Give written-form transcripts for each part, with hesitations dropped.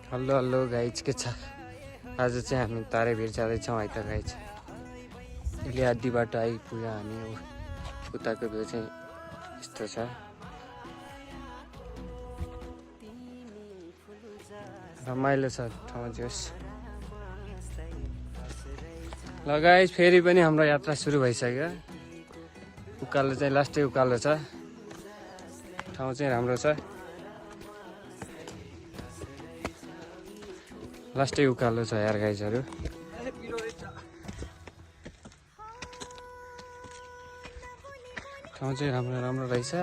Hello hello guys के छ। आज चाहिँ हामी तारेभिर जाँदैछौँ है त गाइज। अहिले आधी बाटो आइपुग्यो हामी। उताको भ्यू चाहिँ यस्तो छ। रमाइलो छ ठाउँ चाहिँ। ल गाइज फेरि पनि हाम्रो यात्रा सुरु भइसक्यो। उकालो चाहिँ लास्टै उकालो छ। ठाउँ चाहिँ राम्रो छ। लास्टै उकालो छ यार गाइजहरू। ठाउँ चाहिँ राम्रो राम्रो रहेछ।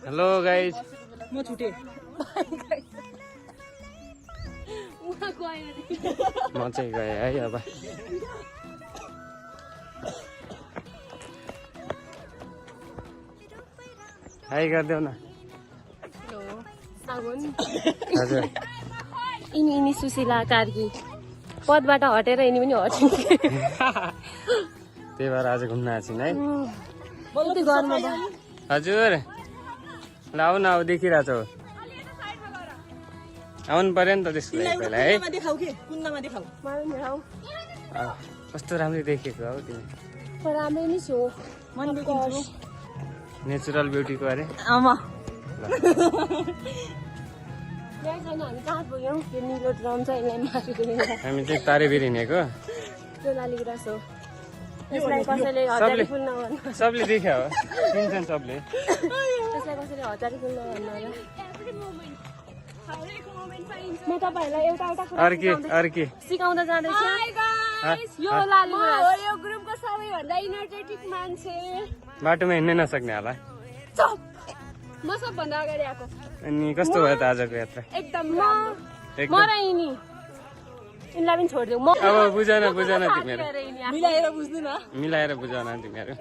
हेलो गाइज म छुटे म चाहिँ गएँ है अब। हाई गरिदेऊ न। हजुर यिनी सुशीला कार्की पदबाट हटेर यिनी पनि हटिन्छ। त्यही भएर आज घुम्न आएको है। घरमा हजुर ल आऊ न, अब देखिरहेछ। आउनु पर्यो नि त त्यसको लागि पहिला है। कस्तो राम्रो देखेको हौ तिमी। राम्रै नै छु। नेचुरल ब्युटीको अरे। हामी कहाँ पुग्यौँ? त्यो निलो ड्रम छ यसलाई मारिदिनु। हामी चाहिँ तारेभिर हिँडेको। त्यो लालिग्रास हो। यसलाई कसैले हजारी फुल नभन्नु। सबले देख्यो हो, चिन्छन् सबले। त्यसलाई कसैले हजारी फुल नभन्नु होला। म तपाईँहरूलाई एउटा एउटा कुरा अर्के सिकाउँदा जाँदैछु। यो लालिग्रास हो, यो ग्रुपको सबैभन्दा इनर्जेटिक मान्छे। बाटोमा हिँड्नै नसक्ने होला। म सबभन्दा अगाडि आएको। अनि कस्तो भयो त आजको यात्रा? एकदम म र यिनी यिनलाई पनि छोडिदेऊ। म अब बुझन तिमीहरू। मिलाएर बुझ्नु न। मिलाएर बुझाउन तिमीहरू।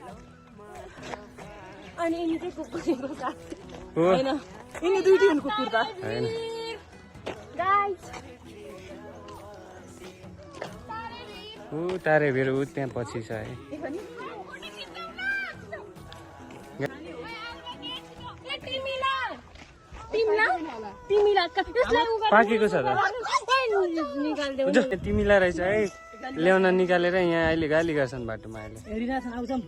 अनि यिनी चाहिँ कुकुरको साथ हो हैन यिनी दुईटी हुन् कुकुर त। हैन गाइस। ऊ तारेभिर ऊ त्यहाँ पछि छ है। पाकेको छ त। तिमीलाई रहेछ है। ल्याउन निकालेर यहाँ अहिले गाली गर्छन् बाटोमा। अहिले हेरिरहेछन् आउँछौँ।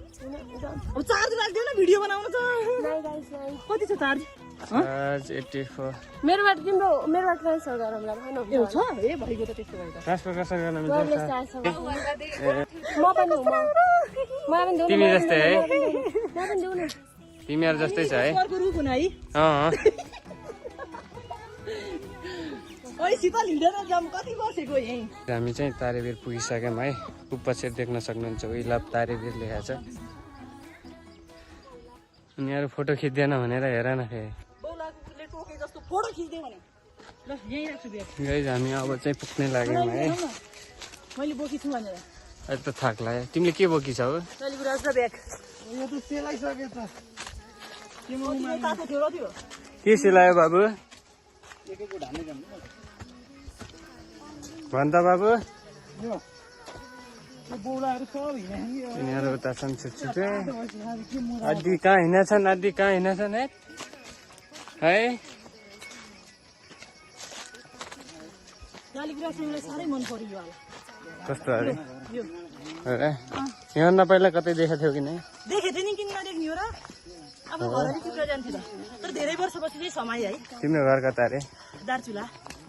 अब चार्ज राख्दियो न, भिडियो बनाउनु छ। कति छ चार्ज? 84। मेरोबाट ट्रान्सफर गरौँला भन। ए छ ए भइगयो त त्यसो भए त। ट्रान्सफर गर्न मिल्छ। म पनि हो। मलाई पनि देऊ न। तिमी जस्तै है। मलाई पनि देऊ न। तिमीहरू जस्तै छ है। सरको रुख हुन है। ओइ शीतल हिँडेर जाम कति बसेको यही। हामी चाहिँ तारेभिर पुगिसक्यौँ है। पछि देख्न सक्नुहुन्छ उइला तारेभिर लेखा छ। उनीहरू फोटो खिच्दैन भनेर हेर न फेरि। बौलाले टोके जस्तो फोटो खिच्दै भने। ल यही राख्छु ब्याग। गाइस हामी अब चाहिँ पुग्नै लाग्यौँ है। मैले बोकी छु भनेर। अहिले त थाक लाग्यो। तिमीले के बोकी छौ? लालिग्रास र ब्याग। यो त सेलाइसके त। के म तातो थियो र त्यो। के सिलायो बाबु? भन्छ बाबु। यिनीहरू उता छन् छुट्छुट्टै। आदि कहाँ हिँडेछन् है। लालिग्रास मलाई साह्रै मन पर्यो होला। कस्तो अरे? योभन्दा पहिला कतै देखाएको थियो कि नै? देखेको थिएँ नि, किन नदेख्ने हो र? अब घरहरू चुक्रा जान्थ्यो त। तर धेरै वर्षपछि चाहिँ समय है। तिम्रो घर कता अरे? दार्चुला।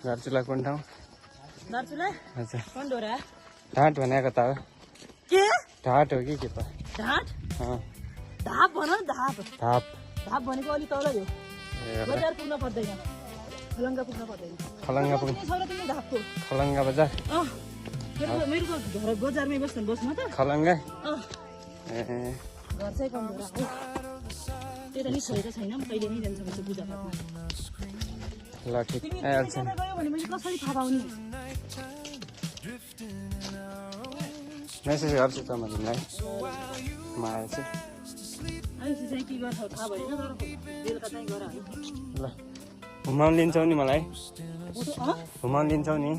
दार्चुला कुन ठाउँ? दार्चुला अच्छा। कन्डोरा। ढाँट भनेको त हो? के? ढाँट हो कि के त? ढाँट? अँ धाप भन न, धाप। ढाप। धाप भनेको अलि तल हो। बजार पुग्न पर्दैन। खलङ्गा पुग्न पर्दैन। खलङ्गा पुग्नु। छ र तिमी धापको। खलङ्गा बजार। मेरो घर बजारमै बस्नु त। खलङ्गा। ए घर चाहिँ कन्डोरा हो। त्यता नि छोएको छैन, म कहिले नै जान्छ भनेको पूजा पाठमा। ल ठिक तिमी आइहाल्छ। त्यता गयो भने मैले कसरी थाहा पाउने? मेसेज गर्छु त म तिमीलाई। म आएछु। आइसी चाहिँ के गर्छौ थाहा भएन, तर बेलुका चाहिँ गर है। ल घुमाउनु लिन्छौ नि मलाई? अँ? घुमाउनु लिन्छौ नि?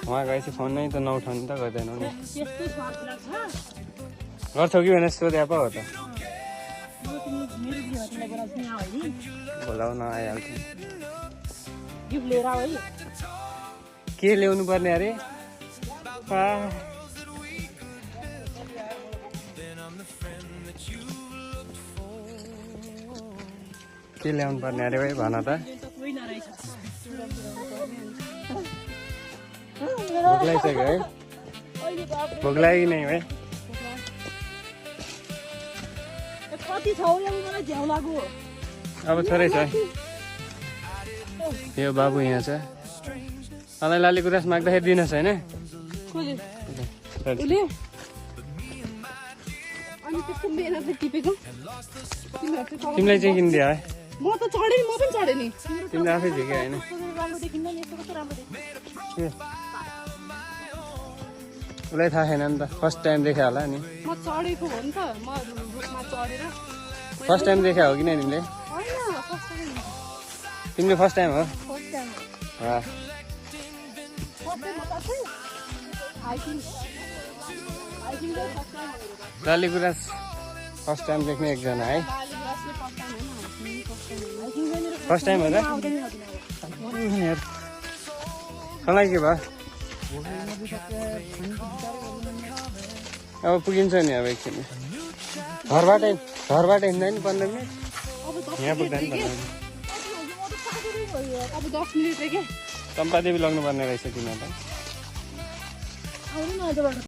वहाँ गएपछि फोन नै त नउठाउनु त गर्दैनौ नि। त्यस्तै स्वाद लाग्छ। गर्छौ कि भनेर सोधे पो हो त। तिमीलाई बोलाउँछु नि आऊ है बोलाउन आइहाल्छ गिफ्ट लिएर आऊ है के ल्याउनु पर्ने अरे के ल्याउनु पर्ने अरे भाइ भन त कोही नरहेछ भोक लागिसक्यो है भोक लाग्यो कि नै भाइ कति छ मलाई झ्याउ लाग्यो अब छोरै छ यो बाबु यहाँ छ मलाई लाली गुराँस माग्दाखेरि दिनुहोस् होइन उसले अनि त्यस्तो मेहनतले टिपेको तिमीलाई चाहिँ किनिदियो है म त चढेँ म पनि चढेँ नि तिमीले आफै झिक्यो होइन राम्रो देखिन्न नि यस्तो कस्तो राम्रो देखिन्छ उसलाई थाहा छैन नि त फर्स्ट टाइम देखे होला नि म चढेको हो नि त म रुखमा चढेर फर्स्ट टाइम देखा हो कि नै तिमीले होइन फर्स्ट टाइम तिमीले फर्स्ट टाइम हो फर्स्ट टाइम अँ। हाइकिङ चाहिँ first time Lali Guras first time देख्ने एकजना है फर्स्ट टाइम हो त मलाई के भयो अब पुगिन्छ नि अब एकछिन घरबाटै हिँड्दा नि 15 मिनट यहाँ पुग्दा नि 15 मिनट अब 10 मिनट के चम्पादेवी लग्नु पर्ने रहेछ तिमीलाई आउनु न अझबाट